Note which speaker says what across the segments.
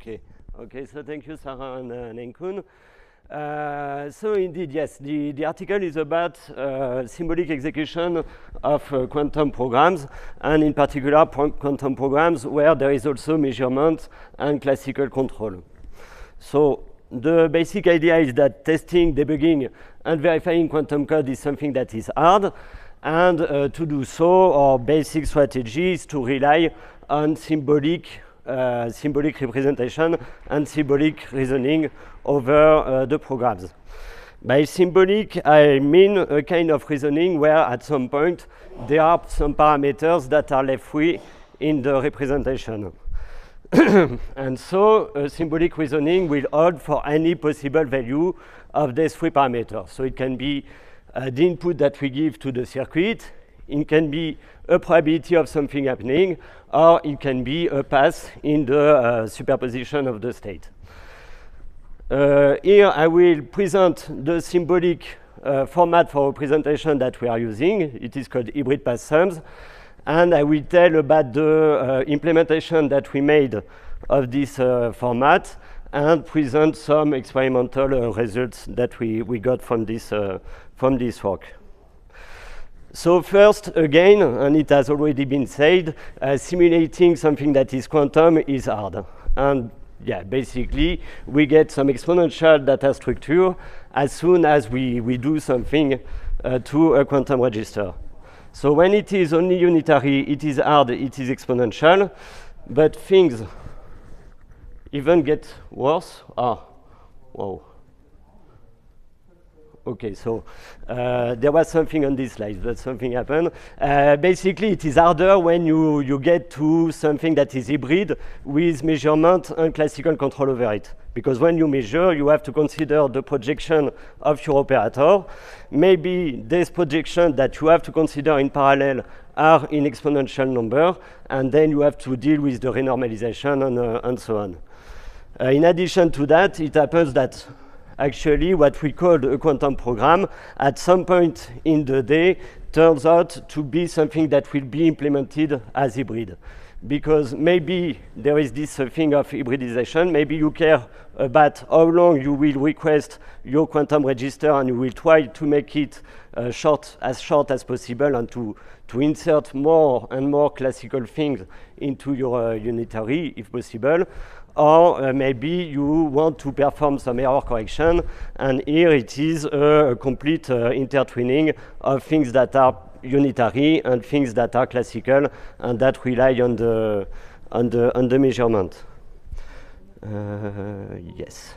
Speaker 1: Okay. Okay, so thank you, Sarah and Nkun. So indeed, yes, the article is about symbolic execution of quantum programs, and in particular quantum programs where there is also measurement and classical control. So the basic idea is that testing, debugging, and verifying quantum code is something that is hard, and to do so, our basic strategy is to rely on symbolic representation and symbolic reasoning over the programs. By symbolic, I mean a kind of reasoning where at some point there are some parameters that are left free in the representation. And so symbolic reasoning will hold for any possible value of these three parameters. So it can be the input that we give to the circuit, it can be a probability of something happening, or it can be a path in the superposition of the state. Here I will present the symbolic format for representation that we are using. It is called hybrid path sums. And I will tell about the implementation that we made of this format and present some experimental results that we got from this work. So first, again, and it has already been said, simulating something that is quantum is hard. And yeah, basically, we get some exponential data structure as soon as we do something to a quantum register. So when it is only unitary, it is hard, it is exponential, but things even get worse. Whoa. Okay, so there was something on this slide, but something happened. Basically, it is harder when you get to something that is hybrid with measurement and classical control over it. Because when you measure, you have to consider the projection of your operator. Maybe this projection that you have to consider in parallel are in exponential number, and then you have to deal with the renormalization and so on. In addition to that, it happens that actually what we call a quantum program at some point in the day turns out to be something that will be implemented as hybrid. Because maybe there is this thing of hybridization, maybe you care about how long you will request your quantum register and you will try to make it short as possible and to insert more and more classical things into your unitary if possible. Or maybe you want to perform some error correction, and here it is a complete intertwining of things that are unitary and things that are classical and that rely on the measurement. Yes.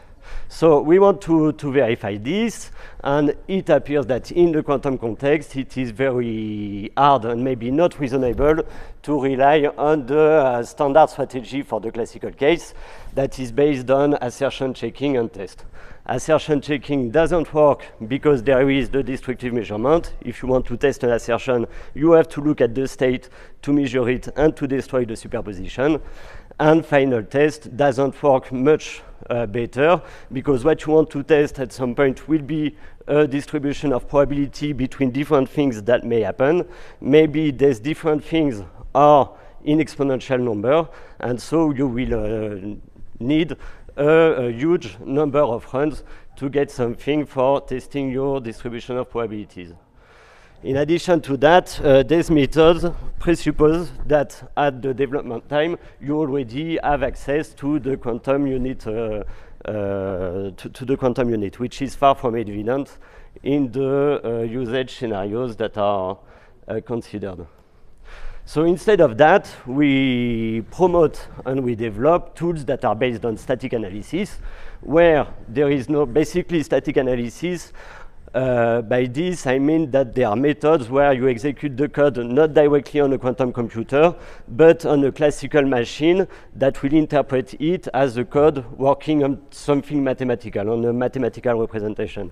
Speaker 1: So we want to verify this, and it appears that in the quantum context it is very hard and maybe not reasonable to rely on the standard strategy for the classical case that is based on assertion checking and test. Assertion checking doesn't work because there is the destructive measurement. If you want to test an assertion, you have to look at the state to measure it and to destroy the superposition. And final test doesn't work much better because what you want to test at some point will be a distribution of probability between different things that may happen. Maybe these different things are in exponential number, and so you will need a huge number of runs to get something for testing your distribution of probabilities. In addition to that, these methods presuppose that at the development time, you already have access to the quantum unit, which is far from evident in the usage scenarios that are considered. So instead of that, we promote and we develop tools that are based on static analysis, where there is no basically static analysis. By this, I mean that there are methods where you execute the code not directly on a quantum computer, but on a classical machine that will interpret it as a code working on something mathematical, on a mathematical representation.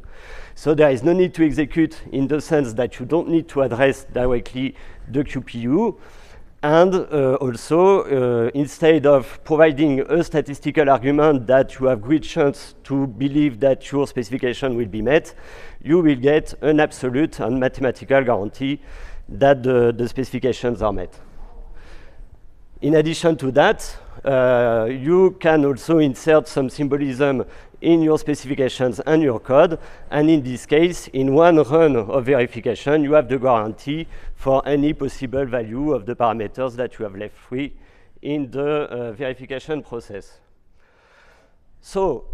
Speaker 1: So there is no need to execute in the sense that you don't need to address directly the QPU. And also, instead of providing a statistical argument that you have great chance to believe that your specification will be met, you will get an absolute and mathematical guarantee that the specifications are met. In addition to that, you can also insert some symbolism in your specifications and your code. And in this case, in one run of verification, you have the guarantee for any possible value of the parameters that you have left free in the verification process. So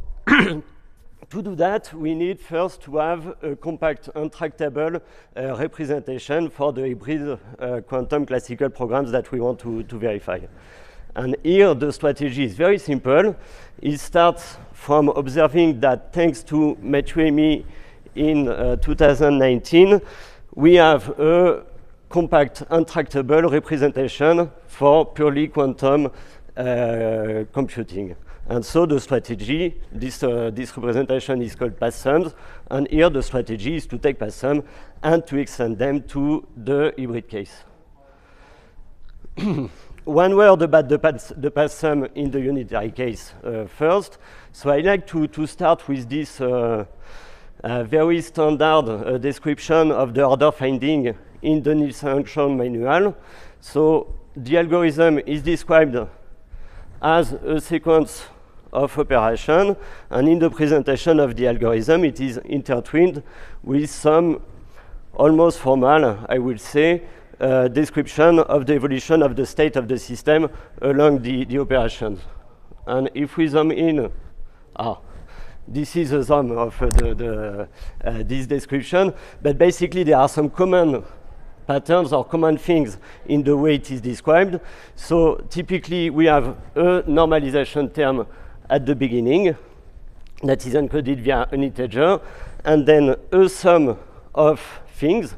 Speaker 1: to do that, we need first to have a compact and tractable representation for the hybrid quantum classical programs that we want to verify. And here the strategy is very simple. It starts from observing that thanks to Mathieu in 2019, we have a compact and tractable representation for purely quantum computing. And so the strategy, this representation is called path sums, and here the strategy is to take path sum and to extend them to the hybrid case. One word about the path sum in the unitary case first. So I like to start with this very standard description of the order finding in the Nielsen manual. So the algorithm is described as a sequence of operation, and in the presentation of the algorithm, it is intertwined with some almost formal, I will say, description of the evolution of the state of the system along the operations. And if we zoom in, this is a sum of this description, but basically there are some common patterns or common things in the way it is described. So typically we have a normalization term at the beginning that is encoded via an integer, and then a sum of things,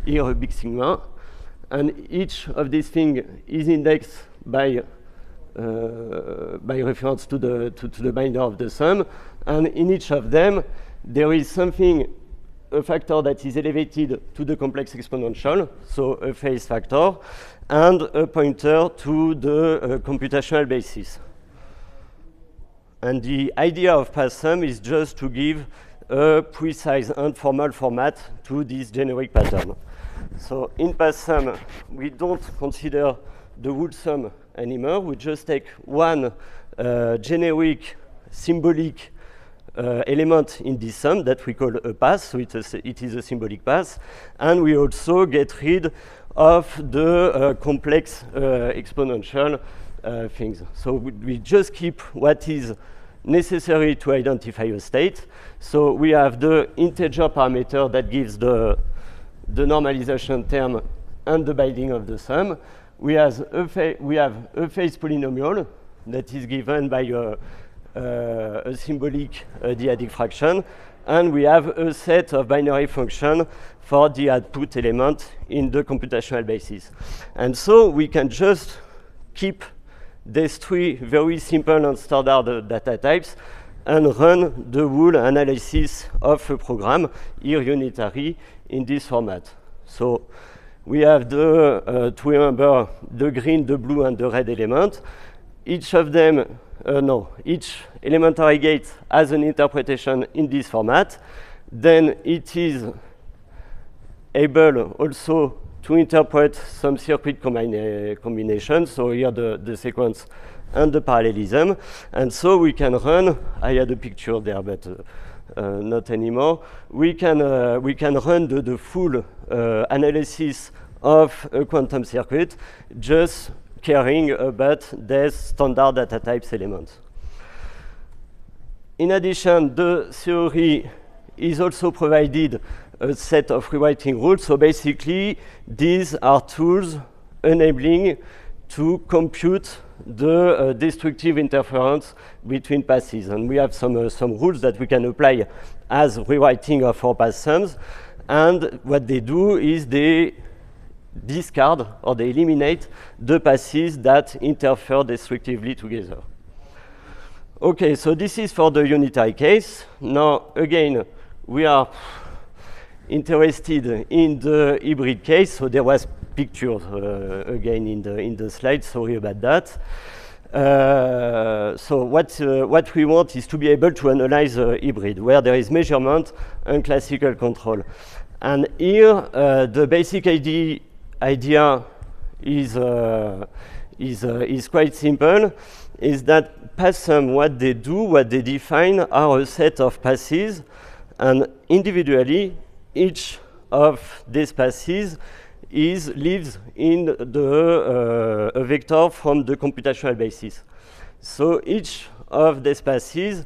Speaker 1: here a big sigma, and each of these things is indexed by reference to the binder of the sum, and in each of them there is something, a factor that is elevated to the complex exponential, so a phase factor, and a pointer to the computational basis. And the idea of path sum is just to give a precise and formal format to this generic pattern. So in path sum, we don't consider the whole sum anymore. We just take one generic symbolic element in this sum that we call a path, so it is a symbolic path, and we also get rid of the complex exponential things. So we just keep what is necessary to identify a state. So we have the integer parameter that gives the normalization term and the binding of the sum. We have a phase polynomial that is given by a symbolic dyadic fraction, and we have a set of binary functions for the output element in the computational basis. And so we can just keep these three very simple and standard data types and run the whole analysis of a program, here unitary, in this format. So we have to remember the green, the blue, and the red element. Each of them, each elementary gate has an interpretation in this format. Then it is able also to interpret some circuit combinations. So here the sequence and the parallelism. And so we can run, I had a picture there, but not anymore. We can run the full analysis of a quantum circuit, just caring about the standard data types elements. In addition, the theory is also provided a set of rewriting rules. So basically, these are tools enabling to compute the destructive interference between passes. And we have some rules that we can apply as rewriting of our path sums. And what they do is they discard or they eliminate the passes that interfere destructively together. Okay, so this is for the unitary case. Now, again, we are interested in the hybrid case. So there was pictures again in the slide. Sorry about that. So what we want is to be able to analyze a hybrid where there is measurement and classical control. And here, the basic idea is is quite simple, is that PassSum, what they do, what they define, are a set of passes, and individually, each of these passes lives in a vector from the computational basis. So each of these passes,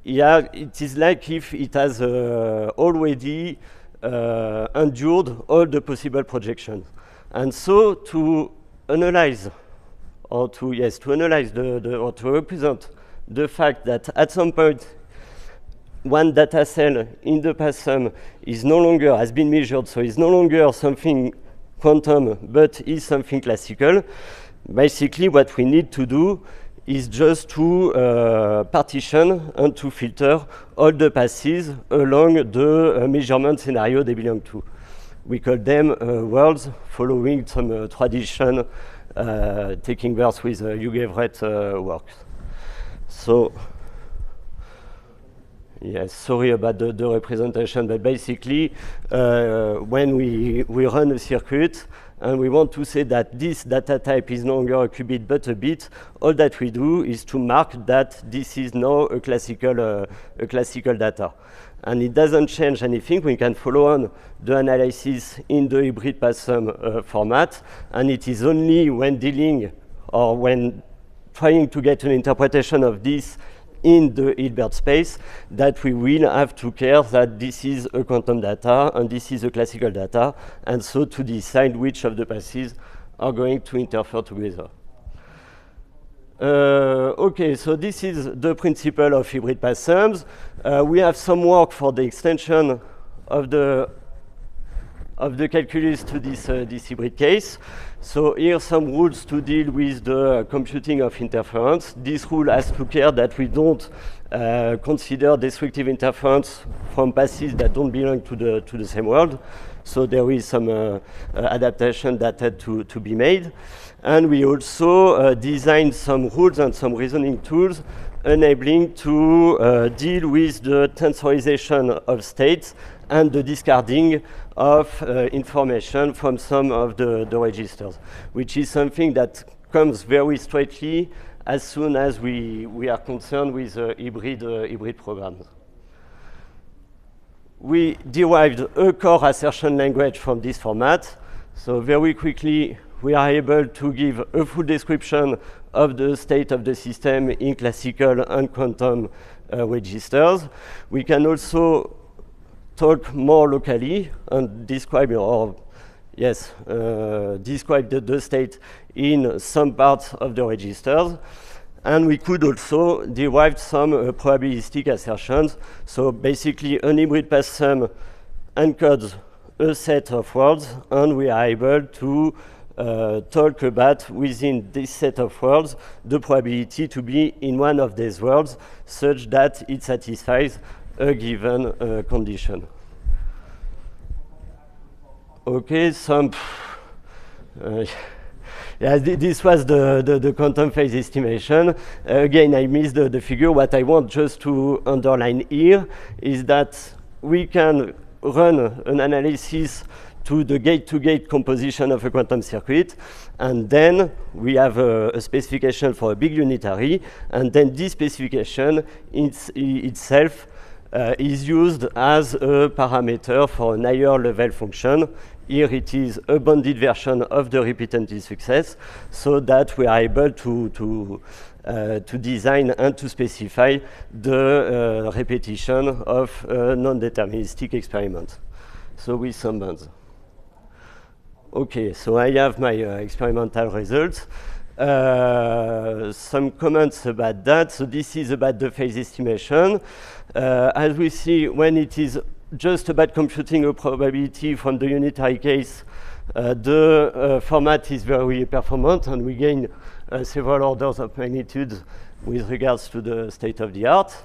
Speaker 1: it is like if it has already endured all the possible projections. And so to analyze, or to analyze or to represent the fact that at some point one data cell in the PassSum has been measured, so is no longer something quantum, but is something classical. Basically, what we need to do is just to partition and to filter all the passes along the measurement scenario they belong to. We call them worlds, following some tradition, taking birth with Hugues works. So, yes, sorry about the representation, but basically, when we run a circuit and we want to say that this data type is no longer a qubit but a bit, all that we do is to mark that this is now a classical data. And it doesn't change anything. We can follow on the analysis in the hybrid PassSum format, and it is only when dealing or when trying to get an interpretation of this in the Hilbert space that we will have to care that this is a quantum data and this is a classical data, and so to decide which of the passes are going to interfere together. Okay, so this is the principle of hybrid PassSums. We have some work for the extension of the calculus to this hybrid case. So here some rules to deal with the computing of interference. This rule has to care that we don't consider destructive interference from passes that don't belong to the same world. So there is some adaptation that had to be made. And we also designed some rules and some reasoning tools enabling to deal with the tensorization of states and the discarding of information from some of the registers, which is something that comes very straightly as soon as we are concerned with hybrid programs. We derived a core assertion language from this format. So very quickly, we are able to give a full description of the state of the system in classical and quantum registers. We can also talk more locally and describe the state in some parts of the registers. And we could also derive some probabilistic assertions. So basically, an hybrid PassSum encodes a set of words, and we are able to talk about, within this set of words, the probability to be in one of these worlds, such that it satisfies a given condition. Okay, this was the quantum phase estimation. Again, I missed the figure. What I want just to underline here is that we can run an analysis to the gate-to-gate composition of a quantum circuit, and then we have a specification for a big unitary, and then this specification itself is used as a parameter for an higher level function. Here it is a bounded version of the repeated success, so that we are able to design and to specify the repetition of a non-deterministic experiment. So with some bounds. Okay, so I have my experimental results. Some comments about that. So this is about the phase estimation. As we see, when it is just about computing a probability from the unitary case, the format is very performant, and we gain several orders of magnitude with regards to the state of the art.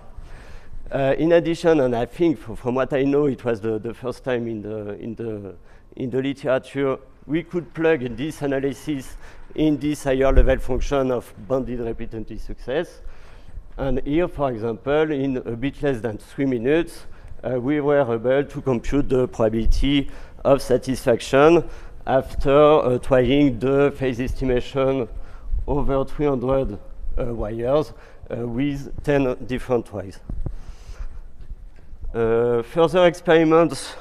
Speaker 1: In addition, and I think from what I know, it was the first time in the literature, we could plug this analysis in this higher level function of bounded repeated success. And here, for example, in a bit less than 3 minutes, we were able to compute the probability of satisfaction after trying the phase estimation over 300 wires with 10 different wires. Further experiments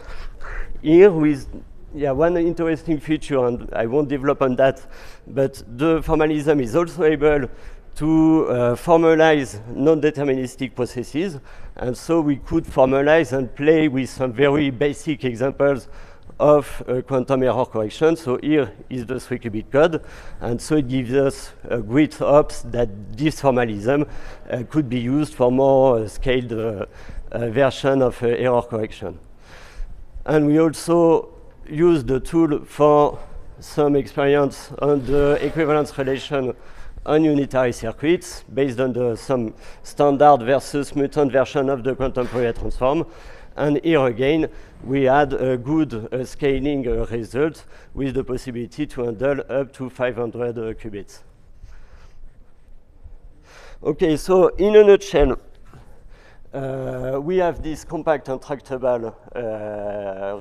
Speaker 1: here with one interesting feature, and I won't develop on that, but the formalism is also able to formalize non-deterministic processes, and so we could formalize and play with some very basic examples of quantum error correction. So here is the 3-qubit code, and so it gives us great hopes that this formalism could be used for more scaled version of error correction. And we also use the tool for some experience on the equivalence relation on unitary circuits based on some standard versus mutant version of the quantum Fourier transform. And here again, we had a good scaling result with the possibility to handle up to 500 qubits. Okay, so in a nutshell, we have this compact and tractable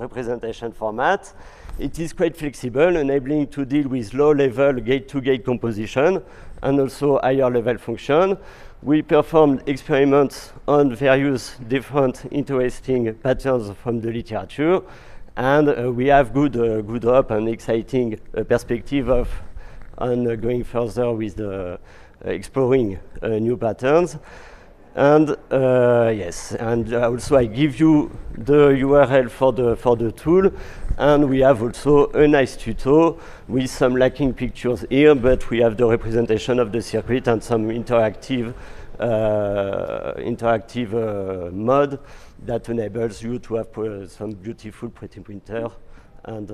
Speaker 1: representation format. It is quite flexible, enabling to deal with low-level gate-to-gate composition and also higher-level function. We performed experiments on various different interesting patterns from the literature, and we have good hope and exciting perspective on going further with exploring new patterns. And yes, and also I give you the URL for the tool, and we have also a nice tuto with some lacking pictures here, but we have the representation of the circuit and some interactive mode that enables you to have some beautiful pretty printer and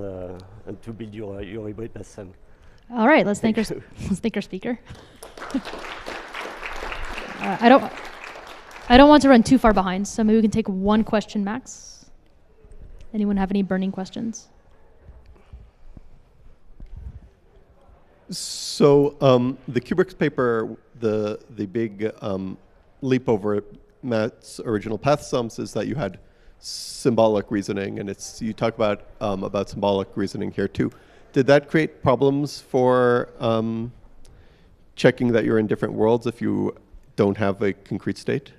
Speaker 1: to build your hybrid math sum.
Speaker 2: All right, let's thank our speaker. I don't want to run too far behind, so maybe we can take one question max. Anyone have any burning questions?
Speaker 3: So the Kubrick's paper, the big leap over Matt's original path sums is that you had symbolic reasoning, and you talk about symbolic reasoning here too. Did that create problems for checking that you're in different worlds if you don't have a concrete state?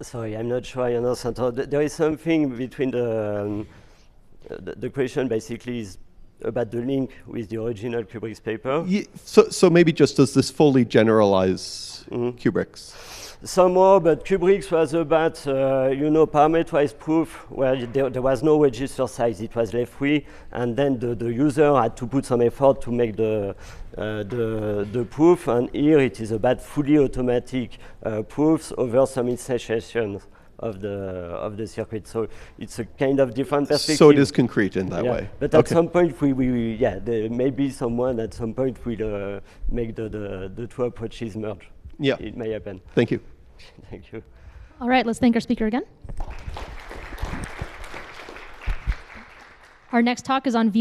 Speaker 1: Sorry, I'm not sure I understand. So there is something between the question basically is about the link with the original Kubrick's paper.
Speaker 3: Yeah, so maybe just does this fully generalize Kubrick's?
Speaker 1: Somehow, but Kubrick's was about, parameterized proof where there was no register size. It was left free, and then the user had to put some effort to make the proof. And here it is about fully automatic proofs over some instantiations of the circuit. So it's a kind of different perspective.
Speaker 3: So it is concrete in that way.
Speaker 1: But at some point, there may be someone at some point will make the two approaches merge.
Speaker 3: Yeah.
Speaker 1: It may happen.
Speaker 3: Thank you.
Speaker 1: Thank you.
Speaker 2: All right, let's thank our speaker again. Our next talk is on VY.